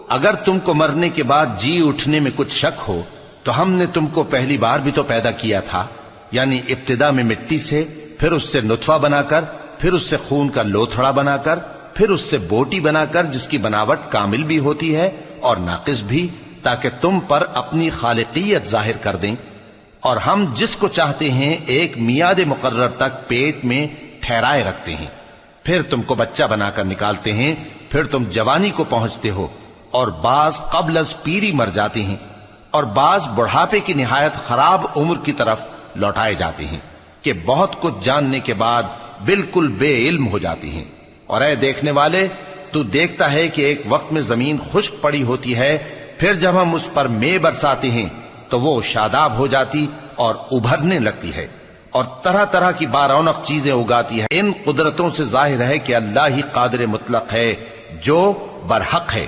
اگر تم کو مرنے کے بعد جی اٹھنے میں کچھ شک ہو تو ہم نے تم کو پہلی بار بھی تو پیدا کیا تھا، یعنی ابتدا میں مٹی سے، پھر اس سے نطفہ بنا کر، پھر اس سے خون کا لوتھڑا بنا کر، پھر اس سے بوٹی بنا کر جس کی بناوٹ کامل بھی ہوتی ہے اور ناقص بھی، تاکہ تم پر اپنی خالقیت ظاہر کر دیں۔ اور ہم جس کو چاہتے ہیں ایک میعاد مقرر تک پیٹ میں ٹھہرائے رکھتے ہیں، پھر تم کو بچہ بنا کر نکالتے ہیں، پھر تم جوانی کو پہنچتے ہو، اور بعض قبل از پیری مر جاتے ہیں، اور بعض بڑھاپے کی نہایت خراب عمر کی طرف لوٹائے جاتے ہیں کہ بہت کچھ جاننے کے بعد بالکل بے علم ہو جاتی ہیں۔ اور اے دیکھنے والے، تو دیکھتا ہے کہ ایک وقت میں زمین خشک پڑی ہوتی ہے، پھر جب ہم اس پر مے برساتے ہیں تو وہ شاداب ہو جاتی اور ابھرنے لگتی ہے اور طرح طرح کی بارونق چیزیں اگاتی ہے۔ ان قدرتوں سے ظاہر ہے کہ اللہ ہی قادر مطلق ہے جو برحق ہے۔